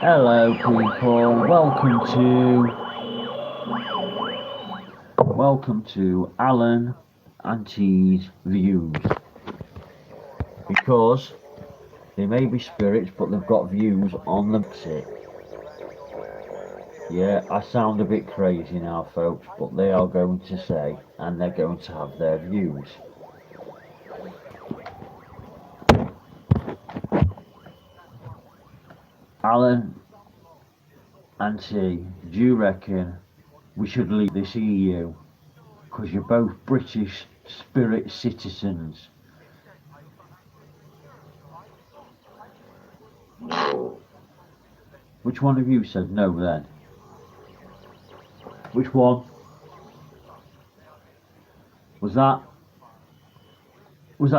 Hello people, welcome to Alan and T's views. Because they may be spirits but they've got views on the Brexit. Yeah, I sound a bit crazy now folks, but they are going to say and they're going to have their views. Alan and T, do you reckon we should leave this EU? Because you're both British spirit citizens. Which one of you said no then? Which one? Was that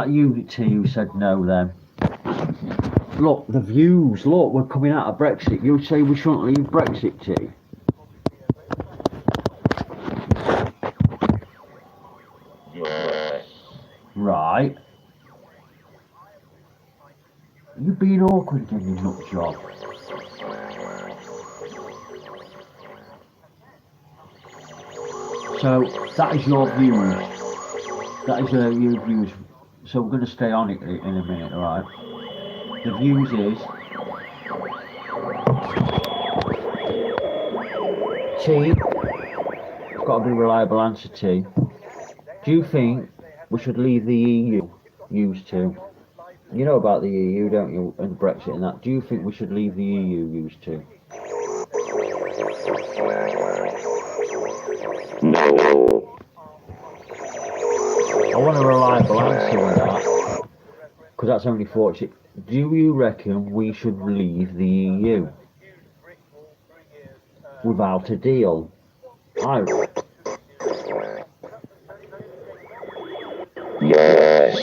you, T, who said no then? Look, the views, look, we're coming out of Brexit. You say we shouldn't leave Brexit, T? Yes. Right. You're being awkward again, you nut job. So, that is your views. That is your views. So we're going to stay on it in a minute, alright? The views is... T, it's got to be a reliable answer, T. Do you think we should leave the EU? Used to. You know about the EU, don't you, and Brexit and that. Do you think we should leave the EU? Used to. No. I want a reliable answer on that, because that's only 40. Do you reckon we should leave the EU without a deal? Yes.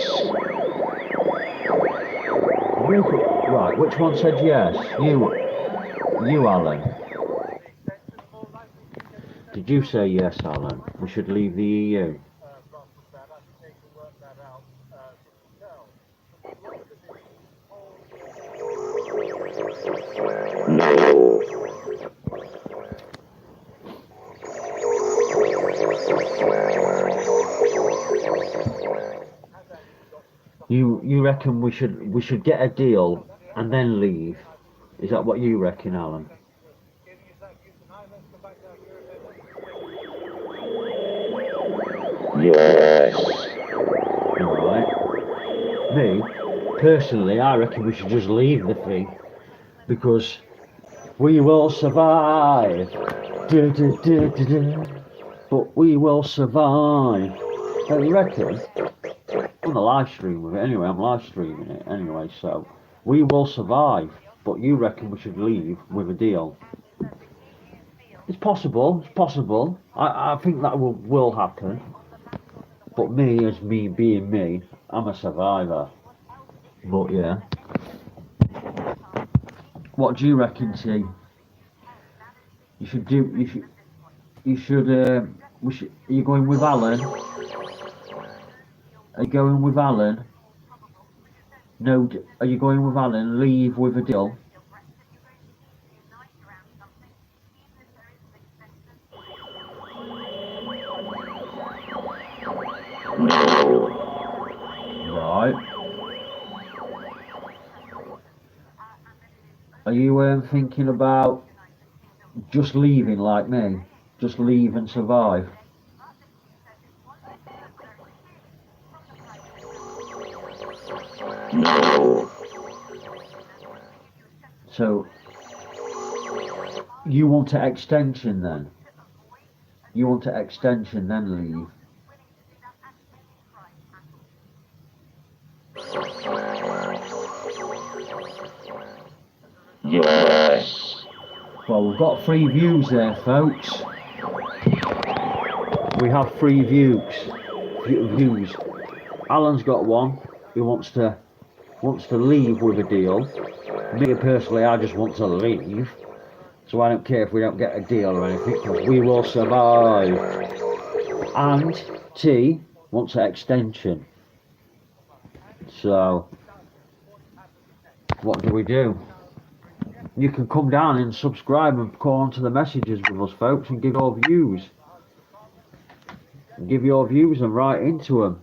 Right, which one said yes? You, Alan. Did you say yes, Alan? We should leave the EU? No. You reckon we should get a deal and then leave? Is that what you reckon, Alan? Yes. Right. Me, personally, I reckon we should just leave the thing, because we will survive. But we will survive. Don't you reckon? I'm on the live stream with it anyway. I'm live streaming it anyway, so we will survive. But you reckon we should leave with a deal? It's possible. It's possible. I think that will happen. But me, as me being me, I'm a survivor. But yeah. What do you reckon, T? You should do. You should. We should. Are you going with Alan? Are you going with Alan? No. Are you going with Alan? Leave with a deal. No. Right. Are you thinking about just leaving like me? Just leave and survive? No. So you want an extension then? You want an extension then leave? Yes. Well, we've got 3 views there, folks. We have 3 views. Alan's got one. He wants to leave with a deal. Me personally, I just want to leave. So I don't care if we don't get a deal or anything, because we will survive. And T wants an extension. So what do we do? You can come down and subscribe and call onto the messages with us, folks, and give your views. Give your views and write into them.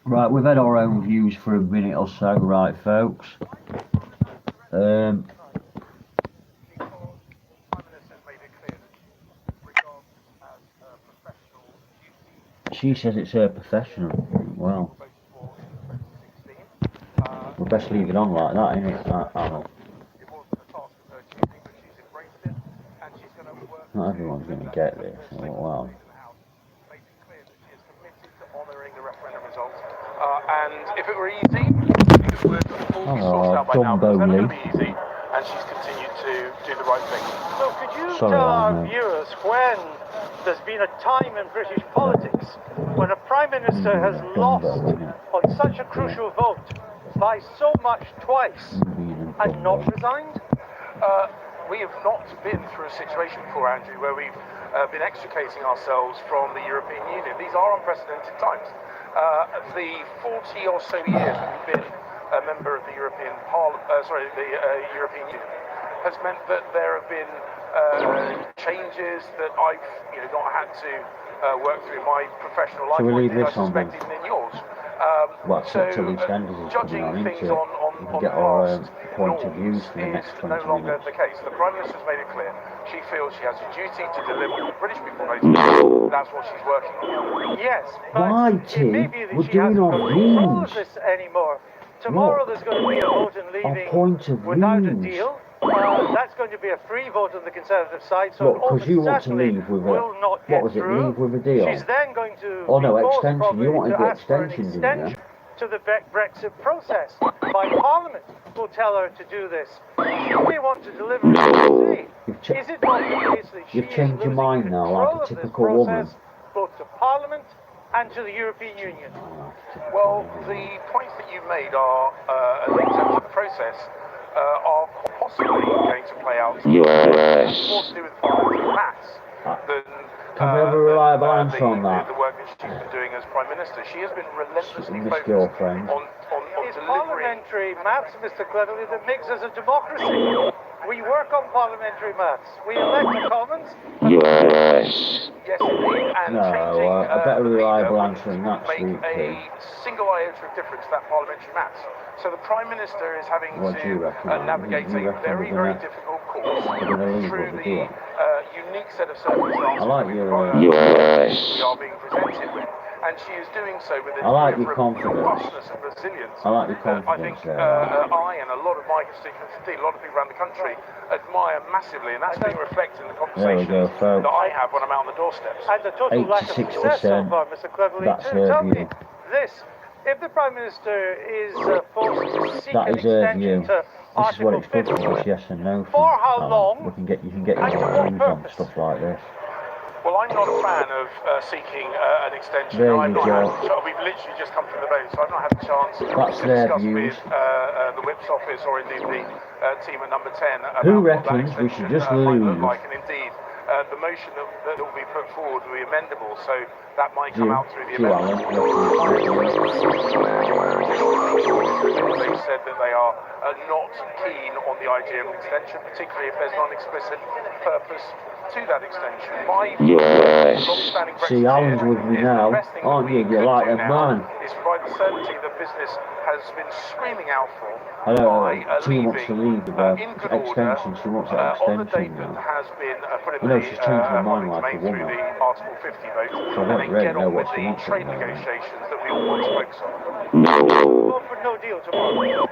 Right, we've had our own views for a minute or so, right, folks. She says it's her professional. Well, we'll best leave it on like that, innit? I know. Not everyone's going to get this. Oh, wow. And if it were easy, it would all be sorted out by now. But it's never going to be easy, and she's continued to do the right thing. So could you tell our viewers when there's been a time in British politics when a Prime Minister has lost on such a crucial vote by so much twice and not resigned? We have not been through a situation before, Andrew, where we've been extricating ourselves from the European Union. These are unprecedented times. The 40 or so years that we've been a member of the European European Union has meant that there have been changes that I've not had to work through in my professional life. So we leave this I on then? suspect even in yours. Well, So till these standards is judging coming on things into it. on We can get our point of views norms for the next is 20 no longer minutes. the case. The Prime Minister's made it clear she feels she has a duty to deliver what the British people know. That's what she's working on. Yes, but Why, it may Tim? be that We're she doing hasn't our got control of views. this anymore. Tomorrow there's going to be a vote in leaving point of without a views. deal. That's going to be a free vote on the Conservative side, so Look, because you want to certainly leave with will a, not get what was it, through. leave with a deal? She's then going to Oh no, be forced extension, probably you wanted to the ask for an extension, didn't you? extension to the Brexit process by Parliament will tell her to do this. She may want to deliver it. Is it not the case that she You've changed is your mind losing now, like a control of this typical woman. process, both to Parliament and to the European Union? Well, the points that you made are, in terms of the process, are possibly going to play out. Yes. More to do with parliamentary maths than Can we have a reliable answer on that? the work that she's been doing as Prime Minister. She has been relentlessly Miss focused Girlfriend. on It's delivering. parliamentary maths, Mr. Cleverly, that makes us a democracy. We work on parliamentary maths. We elect the Commons. Yes. Yes, indeed, and No, changing a better the leader reliable would answer than that, make sweet a pea. single iota of difference to that parliamentary maths. So the Prime Minister is having What do you to reckon? navigate You a reckon very, we're very gonna- difficult course we're gonna leave through what we're the doing? unique set of circumstances I like that your, Yes. we are being presented with. And she is doing so with a I like degree your of confidence. robustness and resilience. I like your that I think confidence there. I and a lot of my constituents, indeed a lot of people around the country, admire massively, and that's being reflected in the There we go, conversations folks. that I have when I'm out on the doorsteps. And the total lack of success so far, Mr. Cleverly. That's Tell her me view. this. If the Prime Minister is forced to seek That an is her extension view. to This is what Article it's good 50, for, yes and no. For how Alan. long? You can get And your to what views on purpose? stuff like this. Well, I'm not a fan of seeking an extension. There I've you not go. had, we've literally just come from the vote, so I've not had the chance That's to their discuss views. with the Whip's office or indeed the team at number 10 about Who what that reckons we should extension just might look leave? like. And indeed, the motion that will be put forward will be amendable, so that might come out through the Alan. They've said that they are not keen on the idea of an extension, particularly if there's not an explicit purpose to that extension. My Yes. long-standing See, Alan's with me is now, the best thing that aren't we you? You're could like do a now man. is provide the certainty that business has been screaming out for I know, by Tina wants to leave with her in good order extension. She wants an on the date extension that now. has been put in You know, the she's changed her mind public like a domain through woman. the Article 50 vote, So I and don't then really get know on what with she the wants trade at the moment. negotiations that we all want to focus on. No. vote for no deal tomorrow.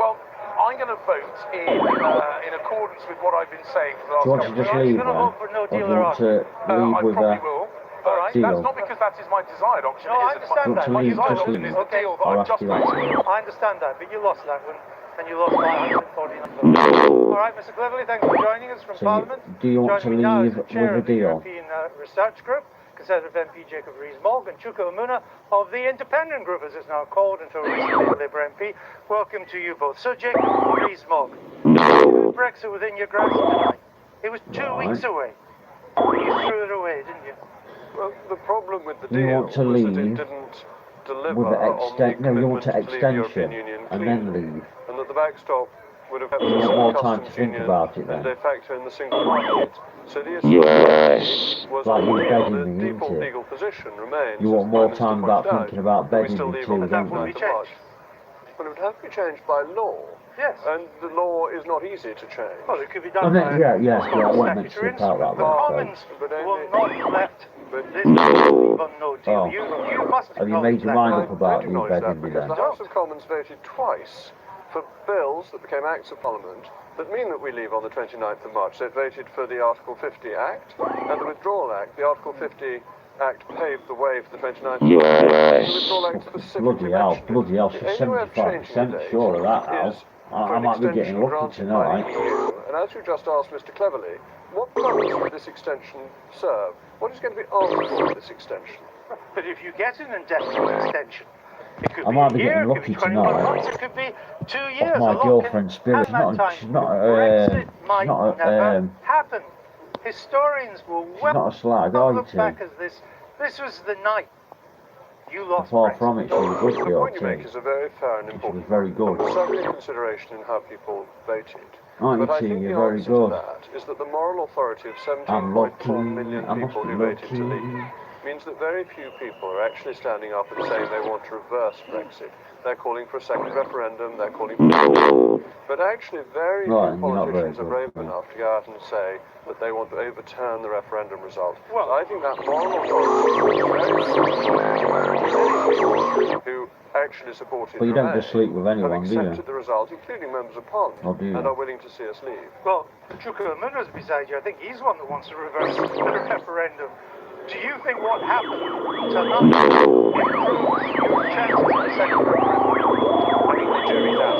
Well, I'm going to vote in accordance with what I've been saying for the last Do you want to couple of just days. leave You're her? gonna vote for no Or do deal you or want to leave I with probably a will. All right. deal? That's not because that is my desired option. No, I it isn't. understand that. Want to leave, desired just option leave. is the deal that I'll I've ask just you that. voted. I understand that, but you lost that one, and you lost by 149 votes. No. All right, Mr. Cleverly, thanks for joining us from So Parliament. do you want Joining to me now is leave the chair with a of the deal? European Research Group, Conservative MP Jacob Rees-Mogg, and Chuka Umunna of the Independent Group, as it's now called, until recently Labour MP. Welcome to you both. So, Jacob Rees-Mogg, No. Brexit within your grasp tonight. It was 2 Right. weeks away. You threw it away, didn't you? Well, the problem with the You deal want to was that it leave didn't deliver with an on the no, you want commitment an to leave the European extension Union and then cleanly, leave. and that the backstop would have kept You us want in more the time to customs think union about it and then. de facto in the single market. So the issue Yes. was Like on you the deal. begging The me, default isn't it? legal position remains, You as want the more Prime Minister time about pointed thinking out, about that we begging still me leave too, on the don't 29th you? of March. But it would have to be changed by law. Yes. And the law is not easy to change. Well, it could be I done mean, by yeah, what's I called a won't meant to statutory slip out that instrument. The way, Commons But will not let this No. on no deal. Oh. You must Have you acknowledge made your that. mind I up about don't you acknowledge begging that me because then? the House of Commons voted twice for bills that became Acts of Parliament that mean that we leave on the 29th of March. So it voted for the Article 50 Act and the Withdrawal Act. The Article 50 Act paved the way for the 29th of March. Yes. The Withdrawal Act specifically Bloody hell, mentioned it. she's The only way of changing the 75% date sure of that now. is I for an might be getting extension lucky granted by the tonight. EU. And as you just asked Mr. Cleverly, what purpose will this extension serve? What is going to be asked for with this extension? But if you get an indefinite extension, it could I be might a be year, getting it could be lucky 21 tonight. months, it could be 2 years. Off my A lot girlfriend's can spirit. happen that She's time. not, Brexit might she's not, never happen. Historians will she's not a slag, well are you look two? back as this was the night you lost Far Brexit. from it, she was good The girl point you make too. is a very fair and She was important very one. good. There was certainly a consideration in how people voted. Aren't you But I two? think the You're very answer good. to that is that the moral authority of I'm 17.4 million lucky, I must people be who voted to lucky. leave means that very few people are actually standing up and saying they want to reverse Brexit. They're calling for a second referendum, they're calling for No. but actually very Right, few and you're not very politicians are good, brave no. enough to go out and say that they want to overturn the referendum result. Well- I think that moral authority is very few who actually supported But you don't Remain just sleep with anyone, have do you? accepted the result, including members of Parliament, Oh, do you? and are willing to see us leave. Well, Chuka Umunna's beside you. I think he's one that wants to reverse the referendum. Do you think what happened tonight No. improves your chances of the second referendum? I think the jury's out.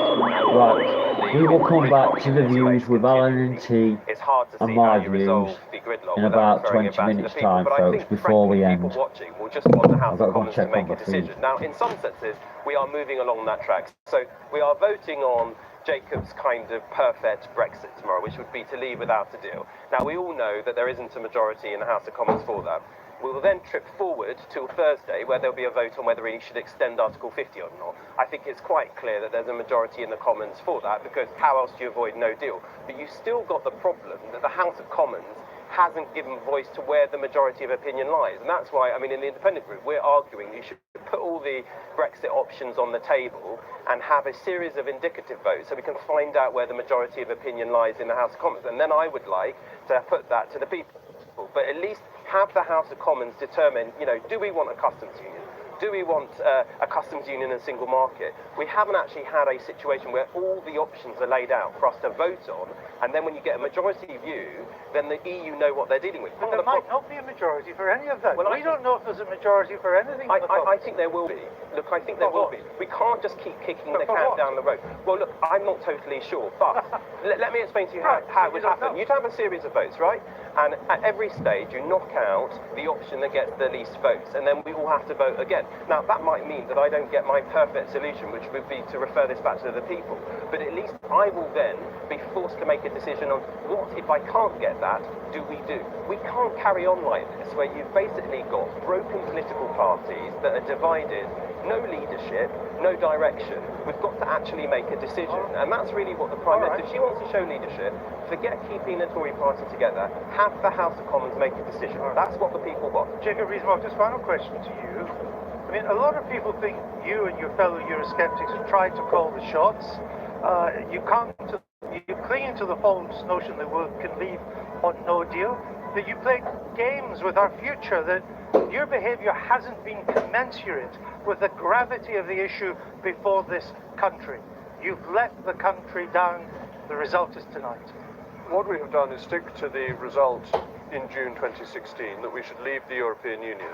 Right, we will come back to the views with Alan and T It's hard to and see my how you resolve views the gridlock in without about referring it 20 back to the minutes people. time, But I folks, think, before we frankly, end. people watching will just want the House I've got to of go and Commons to check make on a my feed. decision. Now, in some senses, we are moving along that track. So we are voting on Jacob's kind of perfect Brexit tomorrow, which would be to leave without a deal. Now, we all know that there isn't a majority in the House of Commons for that. We will then trip forward till Thursday, where there'll be a vote on whether he should extend Article 50 or not. I think it's quite clear that there's a majority in the Commons for that, because how else do you avoid no deal? But you've still got the problem that the House of Commons hasn't given voice to where the majority of opinion lies. And that's why, I mean, in the independent group, we're arguing you should put all the Brexit options on the table and have a series of indicative votes so we can find out where the majority of opinion lies in the House of Commons. And then I would like to put that to the people. But at least have the House of Commons determine, you know, do we want a customs union? Do we want a customs union and single market? We haven't actually had a situation where all the options are laid out for us to vote on, and then when you get a majority view, then the EU know what they're dealing with. But there might not be a majority for any of that. Well, we don't know if there's a majority for anything. I think there will be. Look, I think there will be. We can't just keep kicking the for can what? down the road. Well, look, I'm not totally sure, but let me explain to you Right, how it you would don't happen. know. You'd have a series of votes, right? And at every stage, you knock out the option that gets the least votes, and then we all have to vote again. Now, that might mean that I don't get my perfect solution, which would be to refer this back to the people. But at least I will then be forced to make a decision on what, if I can't get that, do we do? We can't carry on like this, where you've basically got broken political parties that are divided, no leadership, no direction. We've got to actually make a decision, and that's really what the Prime Minister, if she wants to show leadership, forget keeping the Tory party together, have the House of Commons make a decision. That's what the people want. Jacob Rees-Mogg, just final question to you. I mean, a lot of people think you and your fellow Eurosceptics have tried to call the shots. You cling to the false notion that we can leave on no deal, that you play games with our future, that your behaviour hasn't been commensurate with the gravity of the issue before this country. You've let the country down. The result is tonight. What we have done is stick to the result in June 2016 that we should leave the European Union,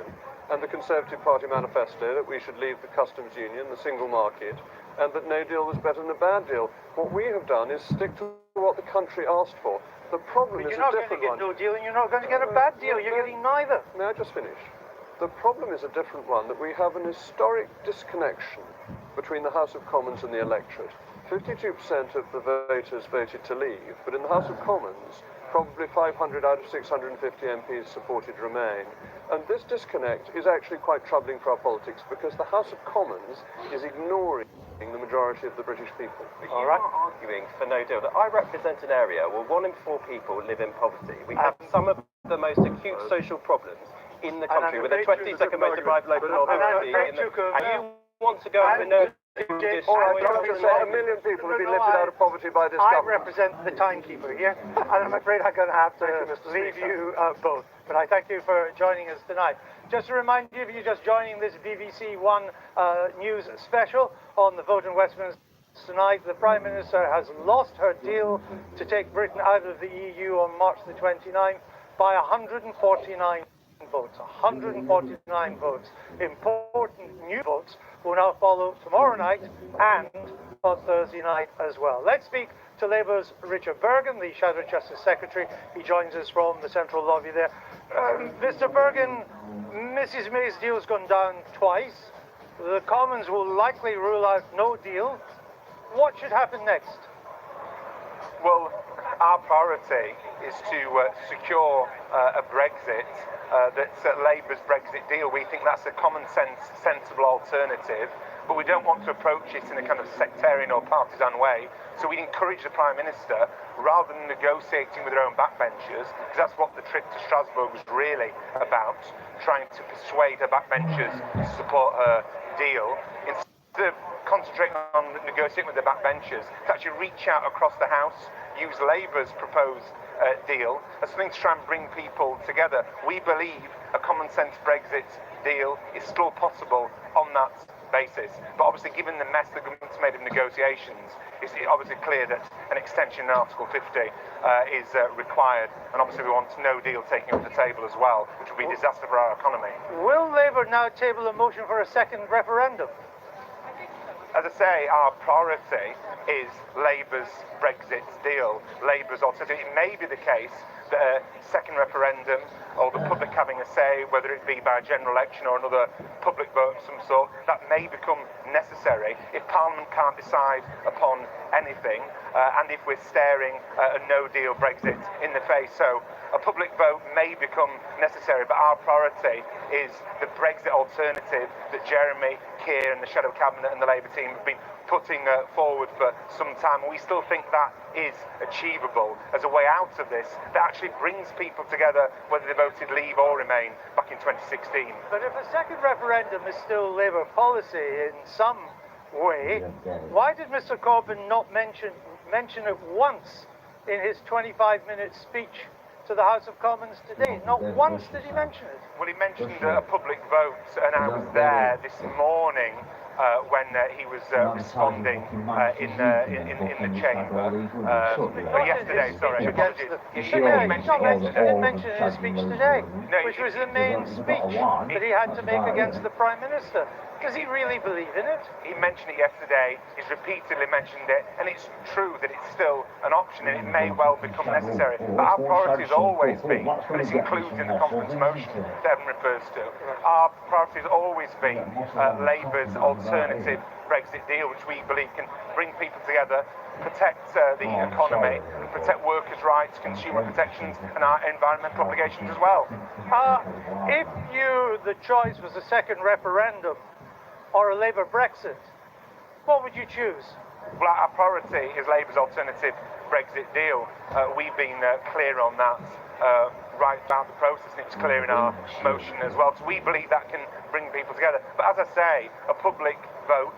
and the Conservative Party manifesto that we should leave the customs union, the single market, and that no deal was better than a bad deal. What we have done is stick to what the country asked for. The problem But is you're not a going to different get one. no deal, and you're not going to get a bad deal. You're getting neither. May I just finish? The problem is a different one, that we have an historic disconnection between the House of Commons and the electorate. 52% of the voters voted to leave, but in the House of Commons, probably 500 out of 650 MPs supported Remain. And this disconnect is actually quite troubling for our politics because the House of Commons is ignoring the majority of the British people. You are arguing for no deal. I represent an area where 1 in 4 people live in poverty. We have some of the most acute social problems in the country with a 20-second motor drive local authority. And you want to go for no deal? All right, Dr. Say, 1 million people have been lifted out of poverty by this I government. represent the timekeeper here, and I'm afraid I'm going to have to leave you both. But I thank you for joining us tonight. Just to remind you, if you're just joining this BBC One news special on the vote in Westminster tonight, the Prime Minister has lost her deal to take Britain out of the EU on March the 29th by 149 votes. 149 votes. Important new votes will now follow tomorrow night and on Thursday night as well. Let's speak to Labour's Richard Bergen, the Shadow Justice Secretary. He joins us from the central lobby there. Mr. Bergen, Mrs. May's deal's gone down twice. The Commons will likely rule out no deal. What should happen next? Well, our priority is to secure a Brexit that's Labour's Brexit deal. We think that's a common sense, sensible alternative, but we don't want to approach it in a kind of sectarian or partisan way. So we encourage the Prime Minister, rather than negotiating with their own backbenchers, because that's what the trip to Strasbourg was really about, trying to persuade her backbenchers to support her deal, instead of concentrating on negotiating with the backbenchers, to actually reach out across the House, use Labour's proposed deal as something to try and bring people together. We believe a common sense Brexit deal is still possible on that basis. But obviously, given the mess the government's made of negotiations, it's obviously clear that an extension in Article 50 is required. And obviously, we want no deal taking off the table as well, which would be a disaster for our economy. Will Labour now table a motion for a second referendum? As I say, our priority is Labour's Brexit deal, Labour's alternative. It may be the case that a second referendum, or the public having a say, whether it be by a general election or another public vote of some sort, that may become necessary if Parliament can't decide upon anything, and if we're staring a no-deal Brexit in the face. So a public vote may become necessary, but our priority is the Brexit alternative that Jeremy, Keir and the Shadow Cabinet and the Labour team have been putting forward for some time. We still think that is achievable as a way out of this that actually brings people together, whether they voted Leave or Remain back in 2016. But if a second referendum is still Labour policy in some way, why did Mr. Corbyn not mention it once in his 25-minute speech to the House of Commons today? Not once did he mention it. Well, he mentioned a public vote, and I was there this morning when he was responding in the chamber. Yesterday, sorry, apologies. He didn't mention it in his speech today, which was the main speech that he had to make against the Prime Minister. Does he really believe in it? He mentioned it yesterday, he's repeatedly mentioned it, and it's true that it's still an option and it may well become necessary. But our priority has always been, and it's included in the confidence motion that Evan refers to, our priority has always been Labour's alternative Brexit deal, which we believe can bring people together, protect the economy, and protect workers' rights, consumer protections, and our environmental obligations as well. If the choice was a second referendum, or a Labour Brexit, what would you choose? Well, our priority is Labour's alternative Brexit deal. We've been clear on that right throughout the process, and it's clear in our motion as well. So we believe that can bring people together. But as I say, a public vote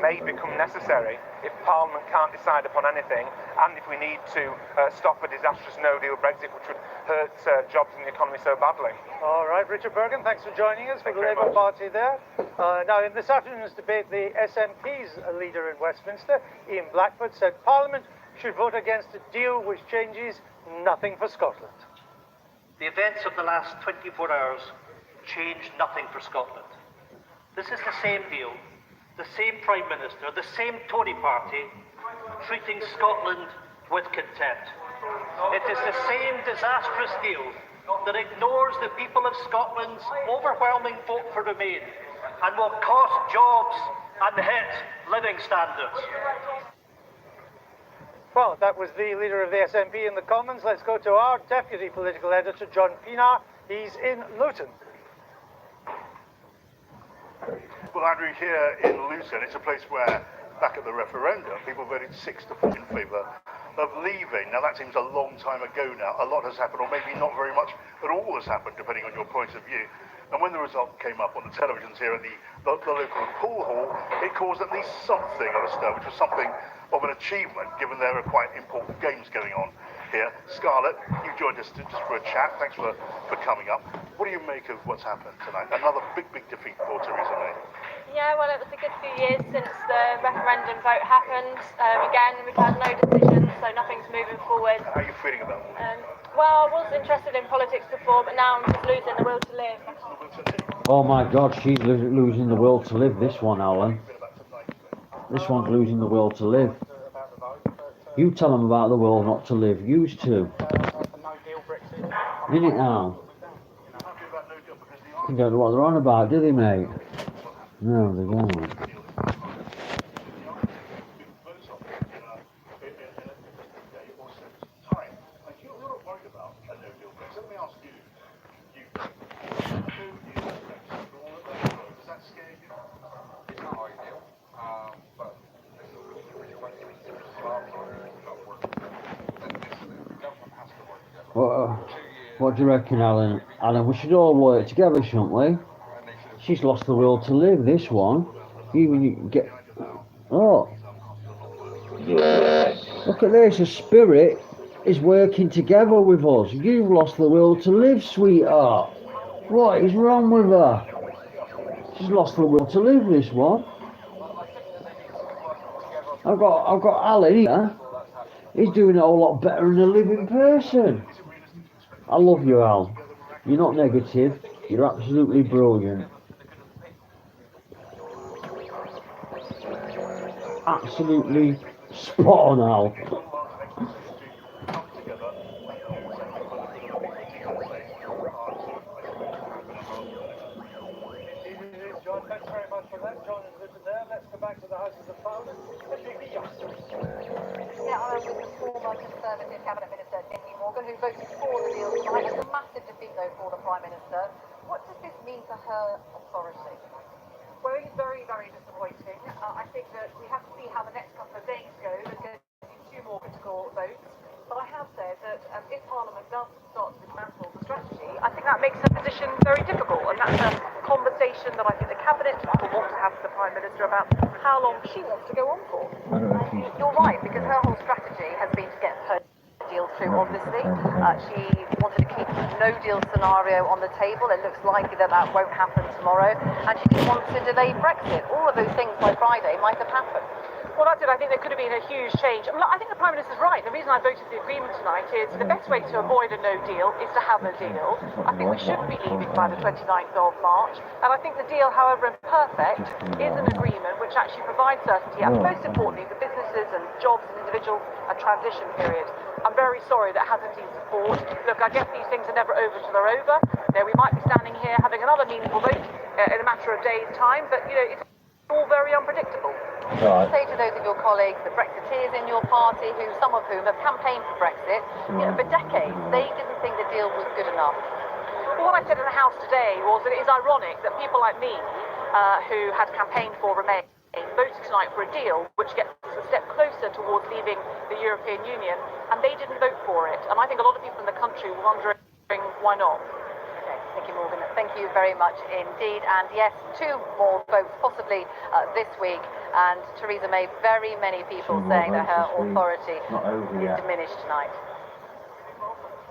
may become necessary if Parliament can't decide upon anything, and if we need to stop a disastrous no-deal Brexit, which would hurt jobs in the economy so badly. All right, Richard Bergen, thanks for joining us for the Labour Party there. Now, in this afternoon's debate, the SNP's leader in Westminster, Ian Blackford, said Parliament should vote against a deal which changes nothing for Scotland. The events of the last 24 hours changed nothing for Scotland. This is the same deal, the same Prime Minister, the same Tory party, treating Scotland with contempt. It is the same disastrous deal that ignores the people of Scotland's overwhelming vote for Remain and will cost jobs and hit living standards. Well, that was the leader of the SNP in the Commons. Let's go to our deputy political editor, John Pienaar. He's in Luton. Well, Andrew, here in Luton, it's a place where, back at the referendum, people voted 6-4 in favour of leaving. Now, that seems a long time ago now. A lot has happened, or maybe not very much at all has happened, depending on your point of view. And when the result came up on the televisions here at the local pool hall, it caused at least something of a stir, which was something of an achievement, given there are quite important games going on here. Scarlett, you joined us just for a chat. Thanks for coming up. What do you make of what's happened tonight? Another big defeat for Theresa May. Yeah, well, it was a good few years since the referendum vote happened. Again, we've had no decisions, so nothing's moving forward. How are you feeling about it? Well, I was interested in politics before, but now I'm just losing the will to live. Oh my God, she's losing the will to live, this one, Alan. This one's losing the will to live. You tell them about the will not to live. Used to. Isn't it now? They don't know what they're on about, do they, mate? No, they don't. What do you reckon, Alan? Alan, we should all work together, shouldn't we? She's lost the will to live, this one. Even you get... Oh. Yes. Look at this, the spirit is working together with us. You've lost the will to live, sweetheart. What is wrong with her? She's lost the will to live, this one. I've got Alan here. He's doing it a whole lot better than a living person. I love you, Al. You're not negative. You're absolutely brilliant. Absolutely spot on, Al. John, thanks very much for that. John is written there. Let's go back to the Houses of Parliament. Yeah, I was the former Conservative Cabinet Minister, Nicky Morgan, who voted for the deal tonight. It's a massive defeat, though, for the Prime Minister. What does this mean for her authority? Well, it's very, very disappointing. I think that we have to see how the next couple of days go. There's going to be 2 more critical votes. But I have said that if Parliament does start to dismantle the strategy, I think that makes her position very difficult. And that's a conversation that I think the Cabinet will want to have with the Prime Minister about how long she wants to go on for. You're right, because her whole strategy has been to get her deal through, obviously. She wanted to keep no deal scenario on the table. It looks likely that that won't happen tomorrow. And she wants to delay Brexit. All of those things by Friday might have happened. Well, that's it. I think there could have been a huge change. I think the Prime Minister's right. The reason I voted for the agreement tonight is the best way to avoid a no deal is to have a deal. I think we should be leaving by the 29th of March. And I think the deal, however imperfect, is an agreement which actually provides certainty. And most importantly, for businesses and jobs and individuals, a transition period. I'm very sorry that hasn't been support. Look, I guess these things are never over till they're over. We might be standing here having another meaningful vote in a matter of days' time. But, it's all very unpredictable. Right. Say to those of your colleagues, the Brexiteers in your party, some of whom have campaigned for Brexit, for decades, they didn't think the deal was good enough. Well, what I said in the House today was that it is ironic that people like me, who had campaigned for Remain, voted tonight for a deal which gets us a step closer towards leaving the European Union, and they didn't vote for it. And I think a lot of people in the country were wondering why not. Nicky Morgan, thank you very much indeed. And yes, 2 more votes possibly this week. And Theresa May, very many people saying that her authority is diminished tonight.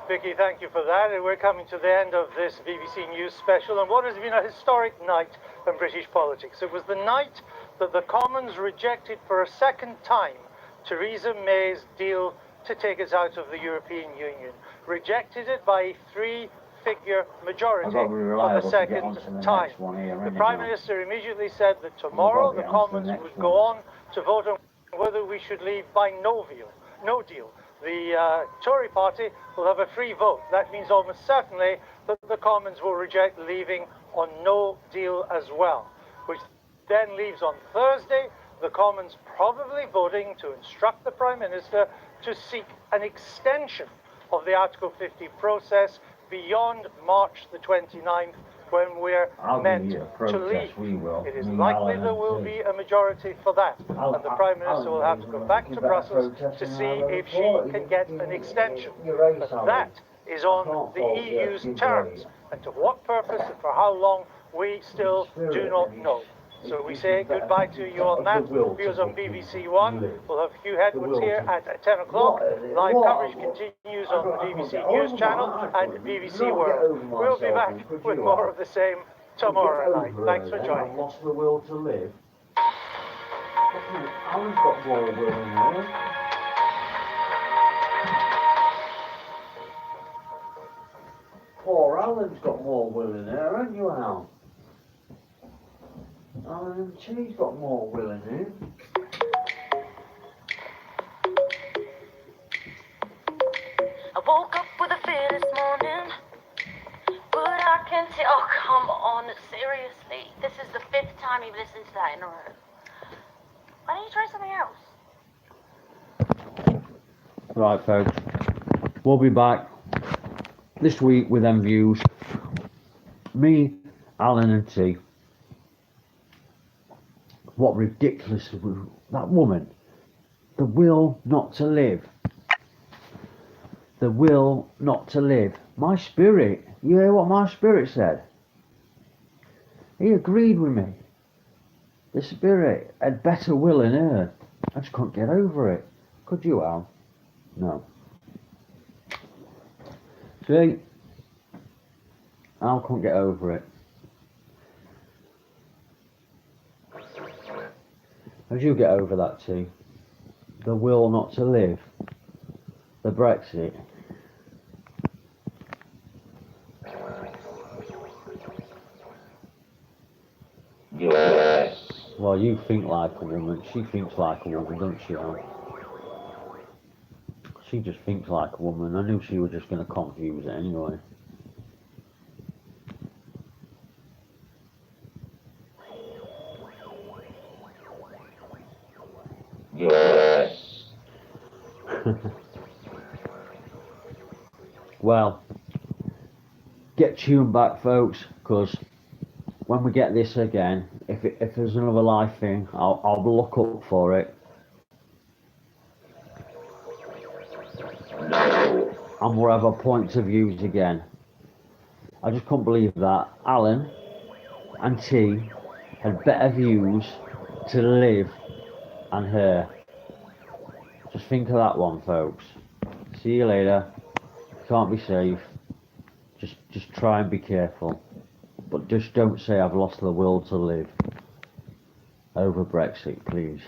Vicky, thank you for that. And we're coming to the end of this BBC News special. And what has been a historic night in British politics? It was the night that the Commons rejected for a second time Theresa May's deal to take us out of the European Union. Rejected it by a 3-figure majority for the second time. The Prime Minister immediately said that tomorrow the Commons would go on to vote on whether we should leave by no deal. The Tory party will have a free vote. That means almost certainly that the Commons will reject leaving on no deal as well, which then leaves on Thursday the Commons probably voting to instruct the Prime Minister to seek an extension of the Article 50 process beyond March the 29th, when we're meant to leave. It is likely there will be a majority for that, and the Prime Minister will have to go back to Brussels to see if she can get an extension. But that is on the EU's terms, and to what purpose and for how long, we still do not know. So we say goodbye to you on that. Viewers on BBC One. We'll have Hugh Edwards here at 10 o'clock. Live coverage continues on the BBC News channel and BBC World. We'll be back with more of the same tomorrow night. Thanks for joining. Lost the will to live. Alan's got more will in there. Poor Alan's got more will in there, haven't you, Al? Alan, she's got more will in him. I woke up with a fear this morning, but I can't say, oh come on, seriously. This is the 5th time you've listened to that in a row. Why don't you try something else? Right, folks, we'll be back this week with them views. Me, Alan and T. What ridiculous, that woman, the will not to live. The will not to live. My spirit, you hear what my spirit said? He agreed with me. The spirit had better will in her. I just couldn't get over it. Could you, Al? No. See? Al couldn't get over it. How do you get over that, T? The will not to live. The Brexit. Yes. Well, you think like a woman. She thinks like a woman, doesn't she, Al? She just thinks like a woman. I knew she was just going to confuse it anyway. Yes. Well, get tuned back, folks, because when we get this again, if there's another live thing, I'll look up for it. No. And we'll have our points of views again. I just couldn't believe that Alan and T had better views to live and her. Just think of that one, folks. See you later. Can't be safe. Just try and be careful. But just don't say I've lost the will to live over Brexit, please.